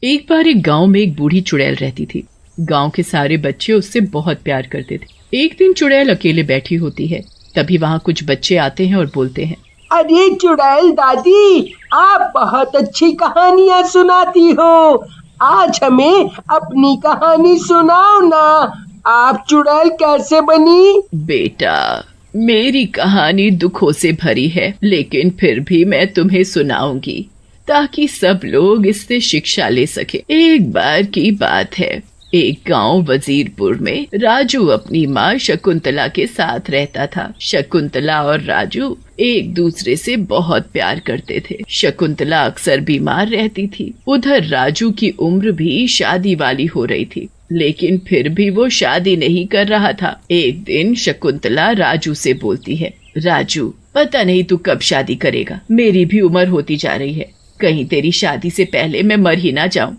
एक बार एक गांव में एक बूढ़ी चुड़ैल रहती थी। गांव के सारे बच्चे उससे बहुत प्यार करते थे। एक दिन चुड़ैल अकेले बैठी होती है। तभी वहाँ कुछ बच्चे आते हैं और बोलते हैं, अरे चुड़ैल दादी, आप बहुत अच्छी कहानियाँ सुनाती हो। आज हमें अपनी कहानी सुनाओ ना। आप चुड़ैल कैसे बनी? बेटा, मेरी कहानी दुखों से भरी है, लेकिन फिर भी मैं तुम्हें सुनाऊंगी ताकि सब लोग इससे शिक्षा ले सके। एक बार की बात है, एक गांव वजीरपुर में राजू अपनी माँ शकुंतला के साथ रहता था। शकुंतला और राजू एक दूसरे से बहुत प्यार करते थे। शकुंतला अक्सर बीमार रहती थी। उधर राजू की उम्र भी शादी वाली हो रही थी, लेकिन फिर भी वो शादी नहीं कर रहा था। एक दिन शकुंतला राजू से बोलती है, राजू, पता नहीं तू कब शादी करेगा। मेरी भी उम्र होती जा रही है, कहीं तेरी शादी से पहले मैं मर ही ना जाऊं।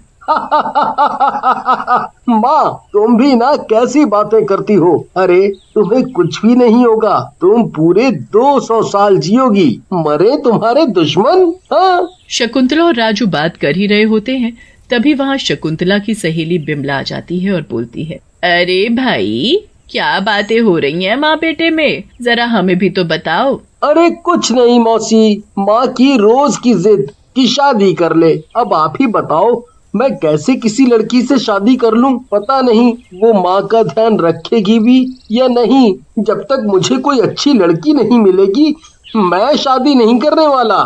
माँ, तुम भी ना कैसी बातें करती हो। अरे तुम्हें कुछ भी नहीं होगा, तुम पूरे 200 साल जियोगी। मरे तुम्हारे दुश्मन। हाँ। शकुंतला और राजू बात कर ही रहे होते हैं, तभी वहाँ शकुंतला की सहेली बिमला आ जाती है और बोलती है, अरे भाई, क्या बातें हो रही हैं माँ बेटे में, जरा हमें भी तो बताओ। अरे कुछ नहीं मौसी, माँ की रोज की जिद कि शादी कर ले। अब आप ही बताओ, मैं कैसे किसी लड़की से शादी कर लूं? पता नहीं वो माँ का ध्यान रखेगी भी या नहीं। जब तक मुझे कोई अच्छी लड़की नहीं मिलेगी, मैं शादी नहीं करने वाला।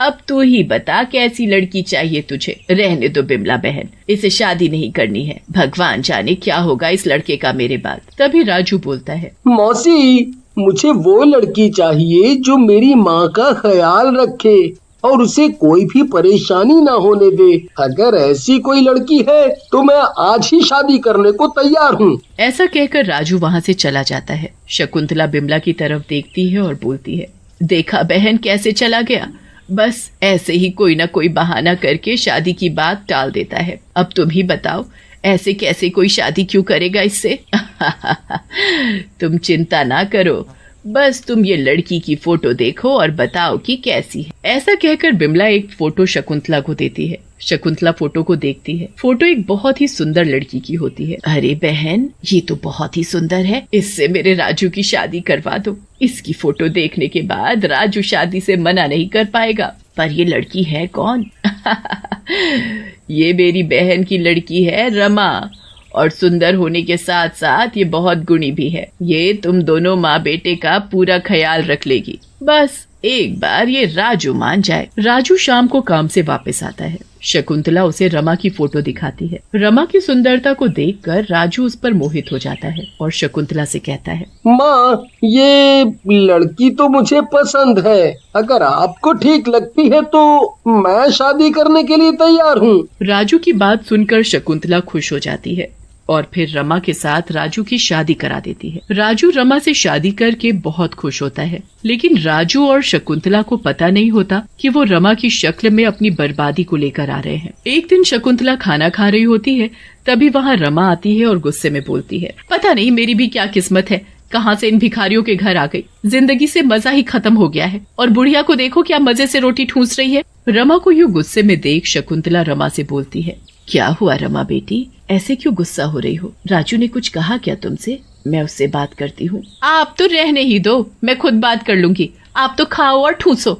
अब तू ही बता, कैसी लड़की चाहिए तुझे? रहने दो बिमला बहन, इसे शादी नहीं करनी है। भगवान जाने क्या होगा इस लड़के का मेरे बाद। तभी राजू बोलता है, मौसी, मुझे वो लड़की चाहिए जो मेरी माँ का ख्याल रखे और उसे कोई भी परेशानी ना होने दे। अगर ऐसी कोई लड़की है तो मैं आज ही शादी करने को तैयार हूँ। ऐसा कहकर राजू वहाँ से चला जाता है। शकुंतला बिमला की तरफ देखती है और बोलती है, देखा बहन कैसे चला गया। बस ऐसे ही कोई ना कोई बहाना करके शादी की बात टाल देता है। अब तुम ही बताओ, ऐसे कैसे कोई शादी क्यों करेगा इससे? तुम चिंता ना करो, बस तुम ये लड़की की फोटो देखो और बताओ कि कैसी है। ऐसा कहकर बिमला एक फोटो शकुंतला को देती है। शकुंतला फोटो को देखती है। फोटो एक बहुत ही सुंदर लड़की की होती है। अरे बहन, ये तो बहुत ही सुंदर है, इससे मेरे राजू की शादी करवा दो। इसकी फोटो देखने के बाद राजू शादी से मना नहीं कर पाएगा। पर ये लड़की है कौन? ये मेरी बहन की लड़की है रमा, और सुंदर होने के साथ साथ ये बहुत गुणी भी है। ये तुम दोनों माँ बेटे का पूरा ख्याल रख लेगी। बस एक बार ये राजू मान जाए। राजू शाम को काम से वापस आता है। शकुंतला उसे रमा की फोटो दिखाती है। रमा की सुंदरता को देखकर राजू उस पर मोहित हो जाता है और शकुंतला से कहता है, माँ, ये लड़की तो मुझे पसंद है। अगर आपको ठीक लगती है तो मैं शादी करने के लिए तैयार हूँ। राजू की बात सुनकर शकुंतला खुश हो जाती है और फिर रमा के साथ राजू की शादी करा देती है। राजू रमा से शादी करके बहुत खुश होता है, लेकिन राजू और शकुंतला को पता नहीं होता कि वो रमा की शक्ल में अपनी बर्बादी को लेकर आ रहे हैं। एक दिन शकुंतला खाना खा रही होती है, तभी वहाँ रमा आती है और गुस्से में बोलती है, पता नहीं मेरी भी क्या किस्मत है, कहाँ से इन भिखारियों के घर आ गई। जिंदगी से मजा ही खत्म हो गया है, और बुढ़िया को देखो क्या मजे से रोटी ठूंस रही है। रमा को यूँ गुस्से में देख शकुंतला रमा से बोलती है, क्या हुआ रमा बेटी, ऐसे क्यों गुस्सा हो रही हो? राजू ने कुछ कहा क्या तुमसे? मैं उससे बात करती हूँ। आप तो रहने ही दो, मैं खुद बात कर लूंगी। आप तो खाओ और ठूसो।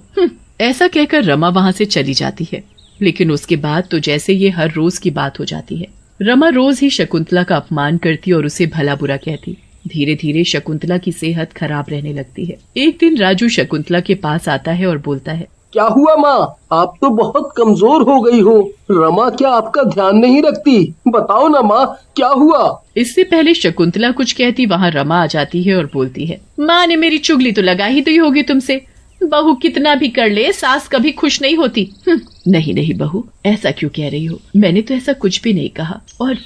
ऐसा कहकर रमा वहाँ से चली जाती है। लेकिन उसके बाद तो जैसे ये हर रोज की बात हो जाती है। रमा रोज ही शकुंतला का अपमान करती और उसे भला बुरा कहती। धीरे धीरे शकुंतला की सेहत खराब रहने लगती है। एक दिन राजू शकुंतला के पास आता है और बोलता है, क्या हुआ माँ, आप तो बहुत कमजोर हो गई हो। रमा क्या आपका ध्यान नहीं रखती? बताओ ना माँ, क्या हुआ? इससे पहले शकुंतला कुछ कहती, वहाँ रमा आ जाती है और बोलती है, माँ ने मेरी चुगली तो लगा ही दी होगी तुमसे। बहू कितना भी कर ले, सास कभी खुश नहीं होती। नहीं नहीं बहू, ऐसा क्यों कह रही हो? मैंने तो ऐसा कुछ भी नहीं कहा, और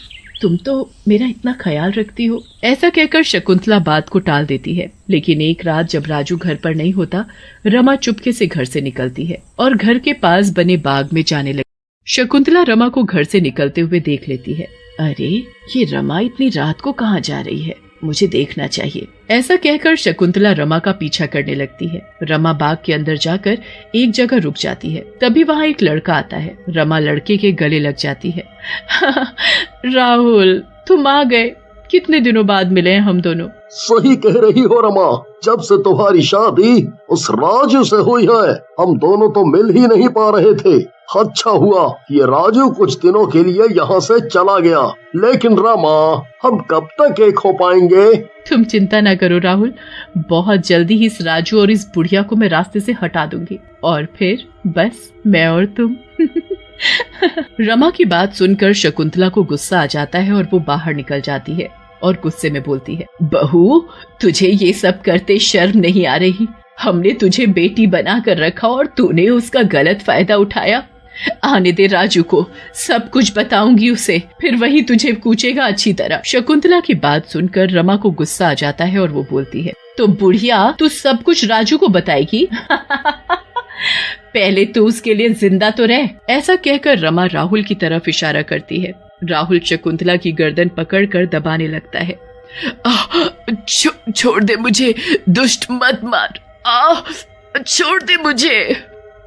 तुम तो मेरा इतना ख्याल रखती हो। ऐसा कहकर शकुंतला बात को टाल देती है। लेकिन एक रात जब राजू घर पर नहीं होता, रमा चुपके से घर से निकलती है और घर के पास बने बाग में जाने लगती। शकुंतला रमा को घर से निकलते हुए देख लेती है। अरे, ये रमा इतनी रात को कहाँ जा रही है? मुझे देखना चाहिए। ऐसा कहकर शकुंतला रमा का पीछा करने लगती है। रमा बाग के अंदर जाकर एक जगह रुक जाती है। तभी वहाँ एक लड़का आता है। रमा लड़के के गले लग जाती है। राहुल, तुम आ गए, कितने दिनों बाद मिले हैं हम दोनों। सही कह रही हो रमा, जब से तुम्हारी शादी उस राजू से हुई है, हम दोनों तो मिल ही नहीं पा रहे थे। अच्छा हुआ ये राजू कुछ दिनों के लिए यहाँ से चला गया, लेकिन रमा, हम कब तक एक हो पाएंगे? तुम चिंता ना करो राहुल, बहुत जल्दी ही इस राजू और इस बुढ़िया को मैं रास्ते से हटा दूंगी, और फिर बस मैं और तुम। रमा की बात सुनकर शकुंतला को गुस्सा आ जाता है और वो बाहर निकल जाती है और गुस्से में बोलती है, बहू, तुझे ये सब करते शर्म नहीं आ रही? हमने तुझे बेटी बना कर रखा और तूने उसका गलत फायदा उठाया। आने दे राजू को, सब कुछ बताऊंगी उसे, फिर वही तुझे कूचेगा अच्छी तरह। शकुंतला की बात सुनकर रमा को गुस्सा आ जाता है और वो बोलती है, तो बुढ़िया, तू सब कुछ राजू को बताएगी? पहले तू उसके लिए जिंदा तो रह। ऐसा कहकर रमा राहुल की तरफ इशारा करती है। राहुल शकुंतला की गर्दन पकड़कर दबाने लगता है। छोड़ दे मुझे, दुष्ट मत मार, छोड़ दे मुझे।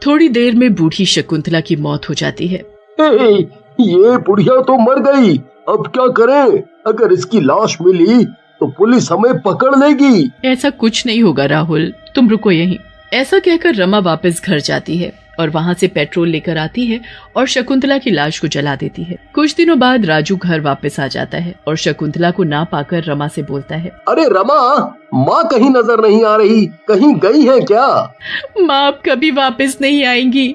थोड़ी देर में बूढ़ी शकुंतला की मौत हो जाती है। ये बुढ़िया तो मर गई, अब क्या करें? अगर इसकी लाश मिली तो पुलिस हमें पकड़ लेगी। ऐसा कुछ नहीं होगा राहुल, तुम रुको यहीं। ऐसा कहकर रमा वापस घर जाती है और वहाँ से पेट्रोल लेकर आती है और शकुंतला की लाश को जला देती है। कुछ दिनों बाद राजू घर वापस आ जाता है और शकुंतला को ना पाकर रमा से बोलता है, अरे रमा, माँ कहीं नजर नहीं आ रही, कहीं गई है क्या? माँ अब कभी वापस नहीं आएंगी।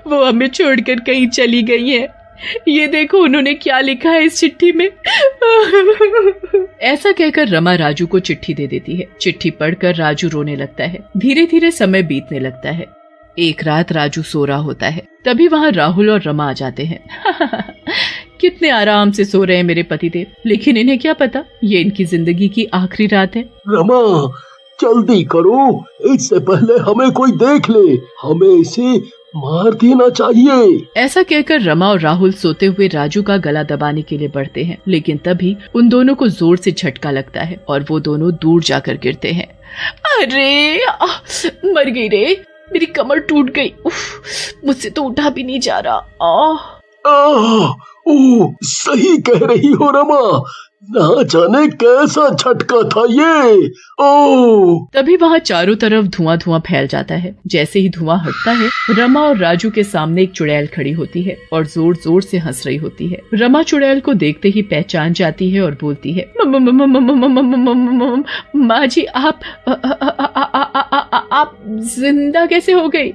वो हमें छोड़कर कहीं चली गई है। ये देखो उन्होंने क्या लिखा है इस चिट्ठी में। ऐसा कहकर रमा राजू को चिट्ठी दे देती है। चिट्ठी पढ़कर राजू रोने लगता है। धीरे धीरे समय बीतने लगता है। एक रात राजू सो रहा होता है, तभी वहाँ राहुल और रमा आ जाते हैं। कितने आराम से सो रहे हैं मेरे पतिदेव, लेकिन इन्हें क्या पता ये इनकी जिंदगी की आखिरी रात है। रमा, जल्दी करो, इससे पहले हमें कोई देख ले, हमें इसे मार देना चाहिए। ऐसा कहकर रमा और राहुल सोते हुए राजू का गला दबाने के लिए बढ़ते हैं, लेकिन तभी उन दोनों को जोर से झटका लगता है और वो दोनों दूर जाकर गिरते हैं। अरे मर गई रे, मेरी कमर टूट गई। मुझसे तो उठा भी नहीं जा रहा। सही कह रही हो रमा, ना जाने कैसा झटका था ये। तभी वहाँ चारों तरफ धुआं धुआं फैल जाता है। जैसे ही धुआं हटता है, रमा और राजू के सामने एक चुड़ैल खड़ी होती है और जोर जोर से हंस रही होती है। रमा चुड़ैल को देखते ही पहचान जाती है और बोलती है, माँ जी, आप जिंदा कैसे हो गई?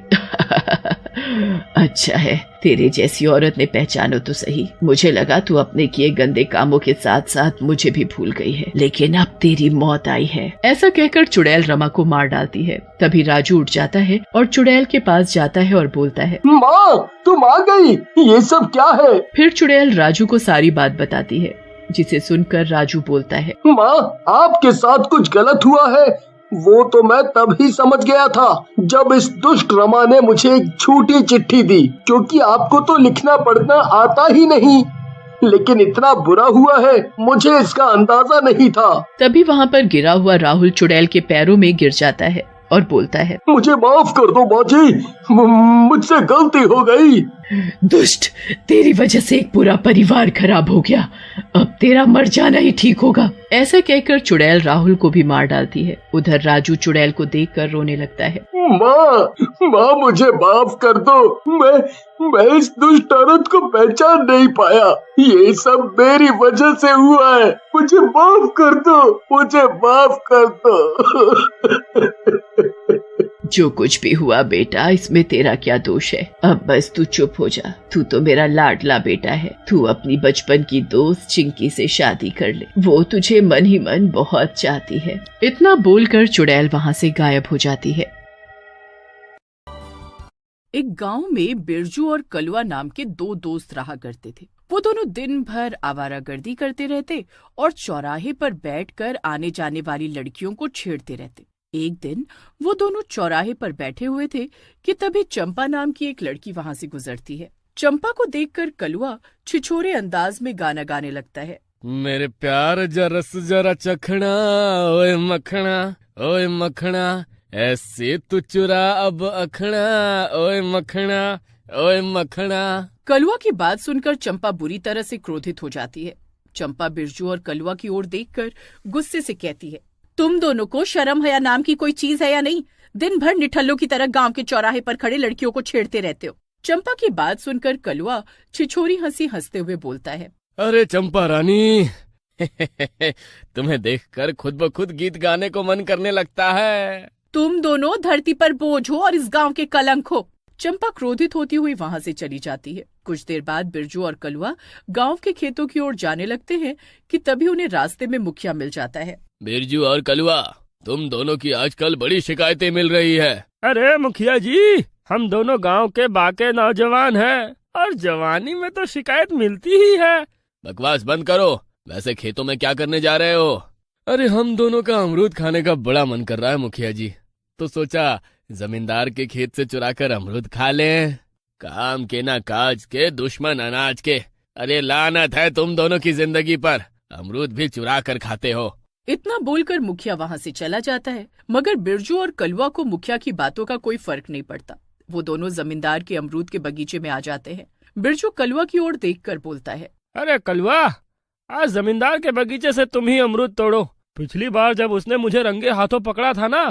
अच्छा है, तेरे जैसी औरत ने पहचानो तो सही। मुझे लगा तू अपने किए गंदे कामों के साथ साथ मुझे भी भूल गई है, लेकिन अब तेरी मौत आई है। ऐसा कहकर चुड़ैल रमा को मार डालती है। तभी राजू उठ जाता है और चुड़ैल के पास जाता है और बोलता है, माँ, तुम आ गई, ये सब क्या है? फिर चुड़ैल राजू को सारी बात बताती है, जिसे सुनकर राजू बोलता है, माँ, आपके साथ कुछ गलत हुआ है। वो तो मैं तब ही समझ गया था जब इस दुष्ट रमा ने मुझे एक झूठी चिट्ठी दी, क्योंकि आपको तो लिखना पढ़ना आता ही नहीं। लेकिन इतना बुरा हुआ है, मुझे इसका अंदाजा नहीं था। तभी वहाँ पर गिरा हुआ राहुल चुड़ैल के पैरों में गिर जाता है और बोलता है, मुझे माफ कर दो बाजी, मुझसे गलती हो गई। दुष्ट, तेरी वजह से एक पूरा परिवार खराब हो गया, अब तेरा मर जाना ही ठीक होगा। ऐसा कहकर चुड़ैल राहुल को भी मार डालती है। उधर राजू चुड़ैल को देखकर रोने लगता है। माँ, मुझे माफ कर दो, मैं इस दुष्ट औरत को पहचान नहीं पाया। ये सब मेरी वजह से हुआ है, मुझे माफ कर दो, मुझे माफ कर दो। जो कुछ भी हुआ बेटा, इसमें तेरा क्या दोष है? अब बस तू चुप हो जा। तू तो मेरा लाडला बेटा है। तू अपनी बचपन की दोस्त चिंकी से शादी कर ले, वो तुझे मन ही मन बहुत चाहती है। इतना बोलकर चुड़ैल वहाँ से गायब हो जाती है। एक गांव में बिरजू और कलुआ नाम के दो दोस्त रहा करते थे। वो दोनों दिन भर आवारागर्दी करते रहते और चौराहे पर बैठकर आने जाने वाली लड़कियों को छेड़ते रहते। एक दिन वो दोनों चौराहे पर बैठे हुए थे कि तभी चंपा नाम की एक लड़की वहां से गुजरती है। चंपा को देखकर कलुआ छिछोरे अंदाज में गाना गाने लगता है। मेरे प्यार जरा चखना, ओए मखना, ऐसे तू चुरा अब अखना, ओए मखना। कलुआ की बात सुनकर चंपा बुरी तरह से क्रोधित हो जाती है। चंपा बिरजू और कलुआ की ओर देखकर गुस्से से कहती है, तुम दोनों को शर्म हया नाम की कोई चीज है या नहीं? दिन भर निठल्लों की तरह गांव के चौराहे पर खड़े लड़कियों को छेड़ते रहते हो। चंपा की बात सुनकर कलुआ छिछोरी हंसी हंसते हुए बोलता है, अरे चंपा रानी, तुम्हें देखकर खुद ब खुद गीत गाने को मन करने लगता है। तुम दोनों धरती पर बोझ हो और इस गांव के कलंक हो। चंपा क्रोधित होती हुई वहां से चली जाती है। कुछ देर बाद बिरजू और कलुआ गांव के खेतों की ओर जाने लगते हैं कि तभी उन्हें रास्ते में मुखिया मिल जाता है। बिरजू और कलुआ, तुम दोनों की आजकल बड़ी शिकायतें मिल रही है। अरे मुखिया जी, हम दोनों गांव के बाके नौजवान हैं और जवानी में तो शिकायत मिलती ही है। बकवास बंद करो। वैसे खेतों में क्या करने जा रहे हो? अरे हम दोनों का अमरूद खाने का बड़ा मन कर रहा है मुखिया जी, तो सोचा जमींदार के खेत से चुराकर अमरूद खा लें। काम के ना काज के, दुश्मन अनाज के। अरे लानत है तुम दोनों की जिंदगी पर, अमरूद भी चुरा कर खाते हो। इतना बोलकर मुखिया वहां से चला जाता है। मगर बिरजू और कलुआ को मुखिया की बातों का कोई फर्क नहीं पड़ता। वो दोनों जमींदार के अमरूद के बगीचे में आ जाते हैं। बिरजू कलुआ की ओर देखकर बोलता है, अरे कलुआ, आज जमींदार के बगीचे से तुम ही अमरूद तोड़ो। पिछली बार जब उसने मुझे रंगे हाथों पकड़ा था ना,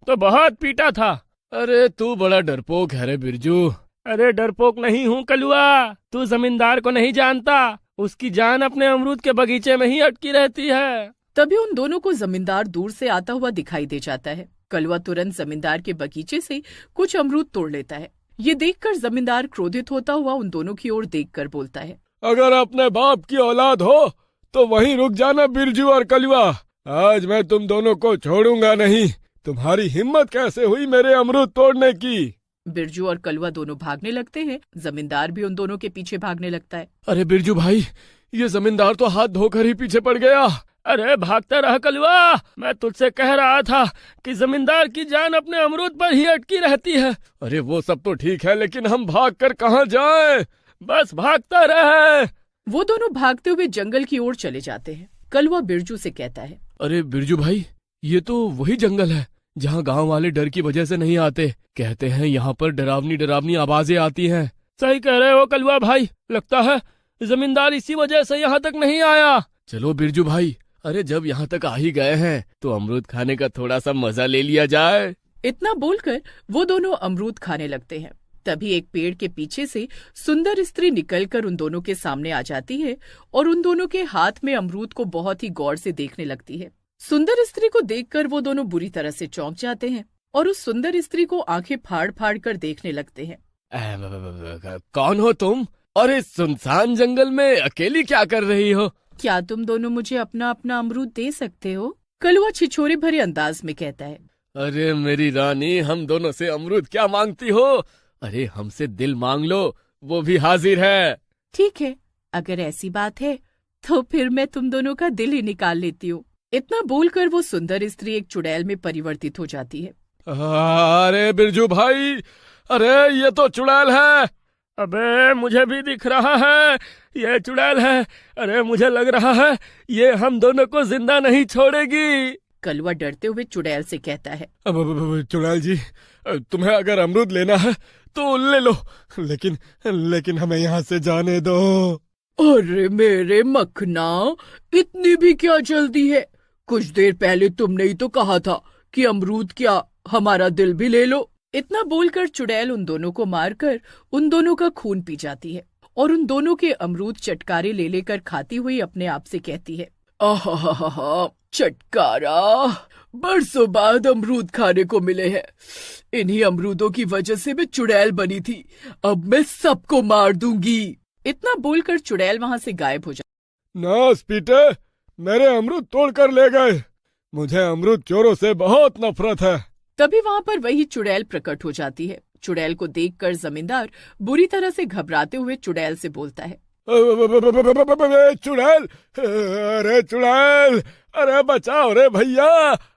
तो बहुत पीटा था। अरे तू बड़ा डरपोक है रे बिरजू। अरे डरपोक नहीं हूँ कलुआ, तू जमींदार को नहीं जानता। उसकी जान अपने अमरूद के बगीचे में ही अटकी रहती है। तभी उन दोनों को जमींदार दूर से आता हुआ दिखाई दे जाता है। कलुआ तुरंत जमींदार के बगीचे से कुछ अमरूद तोड़ लेता है। ये देखकर जमींदार क्रोधित होता हुआ उन दोनों की ओर देखकर बोलता है, अगर अपने बाप की औलाद हो तो वहीं रुक जाना बिरजू और कलुआ। आज मैं तुम दोनों को छोड़ूंगा नहीं। तुम्हारी हिम्मत कैसे हुई मेरे अमरूद तोड़ने की? बिरजू और कलुआ दोनों भागने लगते हैं। जमींदार भी उन दोनों के पीछे भागने लगता है। अरे बिरजू भाई, ये जमींदार तो हाथ धोकर ही पीछे पड़ गया। अरे भागता रहा कलुआ, मैं तुझसे कह रहा था कि जमींदार की जान अपने अमरूद पर ही अटकी रहती है। अरे वो सब तो ठीक है, लेकिन हम भागकर कहाँ जाएं? बस भागता रहे। वो दोनों भागते हुए जंगल की ओर चले जाते हैं। कलुआ बिरजू से कहता है, अरे बिरजू भाई, ये तो वही जंगल है जहाँ गांव वाले डर की वजह से नहीं आते। कहते हैं यहाँ पर डरावनी डरावनी आवाजें आती हैं। सही कह रहे हो कलुआ भाई, लगता है जमींदार इसी वजह से यहाँ तक नहीं आया। चलो बिरजू भाई, अरे जब यहाँ तक आ ही गए हैं तो अमरूद खाने का थोड़ा सा मजा ले लिया जाए। इतना बोलकर वो दोनों अमरूद खाने लगते हैं। तभी एक पेड़ के पीछे से सुंदर स्त्री निकलकर उन दोनों के सामने आ जाती है और उन दोनों के हाथ में अमरूद को बहुत ही गौर से देखने लगती है। सुंदर स्त्री को देखकर वो दोनों बुरी तरह से चौंक जाते हैं और उस सुंदर स्त्री को आंखें फाड़ फाड़ कर देखने लगते हैं। कौन हो तुम और इस सुनसान जंगल में अकेली क्या कर रही हो? क्या तुम दोनों मुझे अपना अपना अमरूद दे सकते हो? कलुआ छिछोरे भरे अंदाज में कहता है। अरे मेरी रानी, हम दोनों से अमरूद क्या मांगती हो? अरे हमसे दिल मांग लो, वो भी हाजिर है। ठीक है, अगर ऐसी बात है तो फिर मैं तुम दोनों का दिल ही निकाल लेती हूँ। इतना बोलकर वो सुंदर स्त्री एक चुड़ैल में परिवर्तित हो जाती है। अरे बिरजू भाई, अरे ये तो चुड़ैल है। अबे मुझे भी दिख रहा है, ये चुड़ैल है। अरे मुझे लग रहा है ये हम दोनों को जिंदा नहीं छोड़ेगी। कलुआ डरते हुए चुड़ैल से कहता है। चुड़ैल जी, तुम्हें अगर अमरूद लेना है तो ले लो, लेकिन हमें यहाँ से जाने दो। अरे मेरे मखना, इतनी भी क्या जल्दी है? कुछ देर पहले तुमने ही तो कहा था कि अमरूद क्या, हमारा दिल भी ले लो। इतना बोलकर चुड़ैल उन दोनों को मारकर उन दोनों का खून पी जाती है और उन दोनों के अमरूद चटकारे ले लेकर खाती हुई अपने आप से कहती है, आहा, चटकारा, बरसों बाद अमरूद खाने को मिले हैं। इन्हीं अमरूदों की वजह से मैं चुड़ैल बनी थी। अब मैं सबको मार दूंगी। इतना बोलकर चुड़ैल वहां से गायब हो जाती। नास पीटे, मेरे अमरूद तोड़ कर ले गए। मुझे अमरूद चोरों से बहुत नफरत है। तभी वहां पर वही चुड़ैल प्रकट हो जाती है। चुड़ैल को देखकर जमींदार बुरी तरह से घबराते हुए चुड़ैल से बोलता है, चुड़ैल, अरे चुड़ैल, अरे बचाओ रे भैया,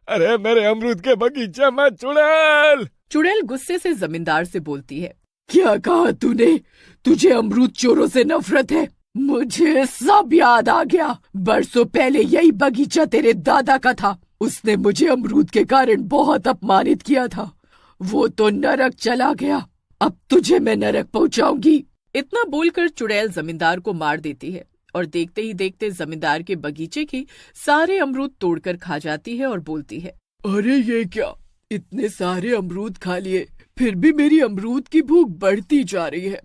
अरे मेरे अमरूद के बगीचे में चुड़ैल। चुड़ैल गुस्से से जमींदार से बोलती है, क्या कहा तूने? तुझे अमरूद चोरों से नफरत है? मुझे सब याद आ गया। बरसों पहले यही बगीचा तेरे दादा का था। उसने मुझे अमरूद के कारण बहुत अपमानित किया था। वो तो नरक चला गया, अब तुझे मैं नरक पहुंचाऊंगी। इतना बोलकर चुड़ैल जमींदार को मार देती है और देखते ही देखते जमींदार के बगीचे के सारे अमरूद तोड़कर खा जाती है और बोलती है, अरे ये क्या, इतने सारे अमरूद खा लिए, फिर भी मेरी अमरूद की भूख बढ़ती जा रही है।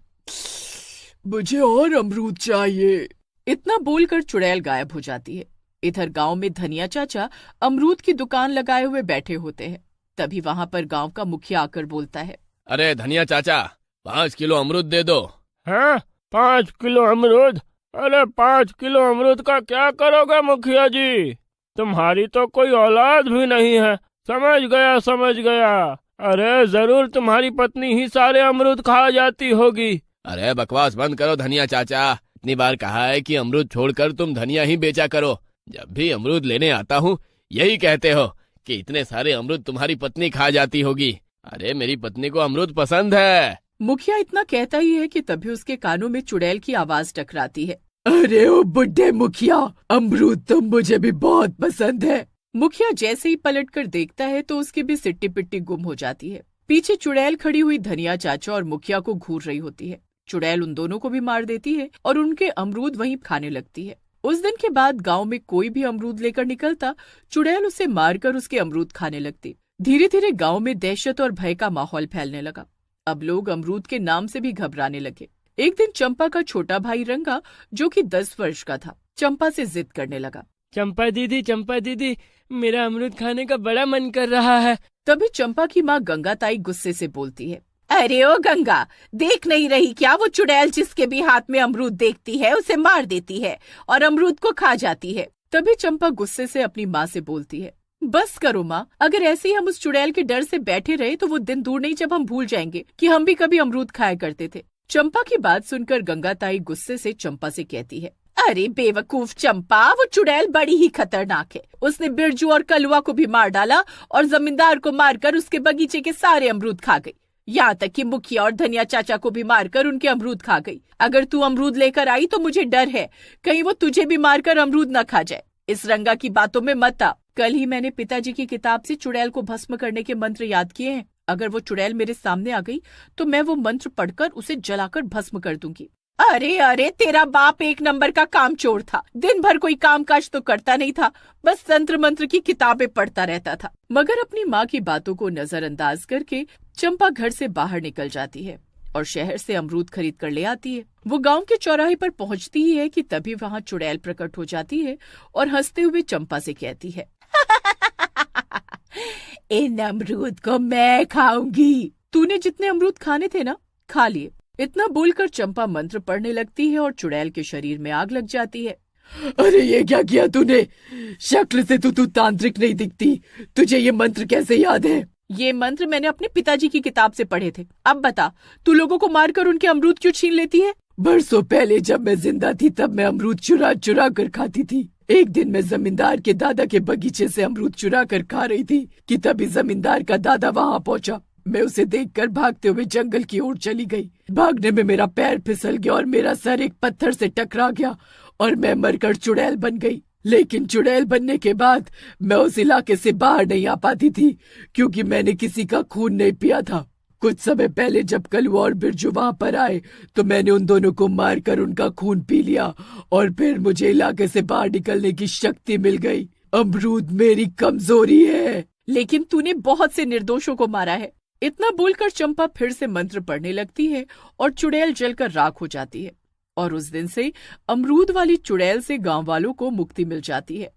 मुझे और अमरूद चाहिए। इतना बोलकर चुड़ैल गायब हो जाती है। इधर गांव में धनिया चाचा अमरूद की दुकान लगाए हुए बैठे होते हैं। तभी वहां पर गांव का मुखिया आकर बोलता है, अरे धनिया चाचा, 5 किलो अमरूद दे दो। हाँ, 5 किलो अमरूद? अरे 5 किलो अमरूद का क्या करोगे मुखिया जी? तुम्हारी तो कोई औलाद भी नहीं है। समझ गया समझ गया। अरे जरूर तुम्हारी पत्नी ही सारे अमरूद खा जाती होगी। अरे बकवास बंद करो धनिया चाचा, इतनी बार कहा है कि अमरूद छोड़कर तुम धनिया ही बेचा करो। जब भी अमरूद लेने आता हूँ यही कहते हो कि इतने सारे अमरूद तुम्हारी पत्नी खा जाती होगी। अरे मेरी पत्नी को अमरूद पसंद है। मुखिया इतना कहता ही है कि तभी उसके कानों में चुड़ैल की आवाज टकराती है, अरे ओ बुड्ढे मुखिया, अमरूद तो मुझे भी बहुत पसंद है। मुखिया जैसे ही पलटकर देखता है तो उसकी भी सिट्टी पिट्टी गुम हो जाती है। पीछे चुड़ैल खड़ी हुई धनिया चाचा और मुखिया को घूर रही होती है। चुड़ैल उन दोनों को भी मार देती है और उनके अमरूद वहीं खाने लगती है। उस दिन के बाद गांव में कोई भी अमरूद लेकर निकलता, चुड़ैल उसे मारकर उसके अमरूद खाने लगती। धीरे धीरे गांव में दहशत और भय का माहौल फैलने लगा। अब लोग अमरूद के नाम से भी घबराने लगे। एक दिन चंपा का छोटा भाई रंगा, जो कि 10 वर्ष का था, चंपा से जिद करने लगा, चंपा दीदी, मेरा अमरूद खाने का बड़ा मन कर रहा है। तभी चंपा की माँ गंगा ताई गुस्से से बोलती है, अरे ओ गंगा, देख नहीं रही क्या, वो चुड़ैल जिसके भी हाथ में अमरूद देखती है उसे मार देती है और अमरूद को खा जाती है। तभी चंपा गुस्से से अपनी माँ से बोलती है, बस करो माँ, अगर ऐसे ही हम उस चुड़ैल के डर से बैठे रहे तो वो दिन दूर नहीं जब हम भूल जाएंगे कि हम भी कभी अमरूद खाया करते थे। चंपा की बात सुनकर गंगा ताई गुस्से से चंपा से कहती है, अरे बेवकूफ चंपा, वो चुड़ैल बड़ी ही खतरनाक है। उसने बिरजू और कलुआ को भी मार डाला और जमींदार को मारकर उसके बगीचे के सारे अमरूद खा गई। यहाँ तक कि मुखिया और धनिया चाचा को भी मारकर उनके अमरूद खा गई। अगर तू अमरूद लेकर आई तो मुझे डर है कहीं वो तुझे भी मारकर अमरूद न खा जाए। इस रंगा की बातों में मत आ। कल ही मैंने पिताजी की किताब से चुड़ैल को भस्म करने के मंत्र याद किए हैं। अगर वो चुड़ैल मेरे सामने आ गई तो मैं वो मंत्र पढ़कर उसे जलाकर भस्म कर दूंगी। अरे अरे, तेरा बाप एक नंबर का कामचोर था। दिन भर कोई काम काज तो करता नहीं था, बस तंत्र मंत्र की किताबें पढ़ता रहता था। मगर अपनी माँ की बातों को नजरअंदाज करके चंपा घर से बाहर निकल जाती है और शहर से अमरूद खरीद कर ले आती है। वो गांव के चौराहे पर पहुंचती ही है कि तभी वहाँ चुड़ैल प्रकट हो जाती है और हंसते हुए चंपा से कहती है, इन अमरूद को मैं खाऊंगी। तूने जितने अमरूद खाने थे ना, खा लिए। इतना बोलकर चंपा मंत्र पढ़ने लगती है और चुड़ैल के शरीर में आग लग जाती है। अरे ये क्या किया तूने? शक्ल से तू तांत्रिक नहीं दिखती। तुझे ये मंत्र कैसे याद है? ये मंत्र मैंने अपने पिताजी की किताब से पढ़े थे। अब बता, तू लोगों को मारकर उनके अमरूद क्यों छीन लेती है? बरसों पहले जब मैं जिंदा थी तब मैं अमरूद चुरा चुरा कर खाती थी। एक दिन मैं जमींदार के दादा के बगीचे से अमरूद चुरा कर खा रही थी कि तभी जमींदार का दादा वहाँ पहुँचा। मैं उसे देखकर भागते हुए जंगल की ओर चली गई। भागने में मेरा पैर फिसल गया और मेरा सर एक पत्थर से टकरा गया और मैं मरकर चुड़ैल बन गई। लेकिन चुड़ैल बनने के बाद मैं उस इलाके से बाहर नहीं आ पाती थी क्योंकि मैंने किसी का खून नहीं पिया था। कुछ समय पहले जब कलुआ और बिरजू वहाँ पर आए तो मैंने उन दोनों को मारकर उनका खून पी लिया और फिर मुझे इलाके से बाहर निकलने की शक्ति मिल गई। अमरूद मेरी कमजोरी है। लेकिन तूने बहुत से निर्दोषों को मारा है। इतना बोलकर चंपा फिर से मंत्र पढ़ने लगती है और चुड़ैल जलकर राख हो जाती है और उस दिन से अमरूद वाली चुड़ैल से गांव वालों को मुक्ति मिल जाती है।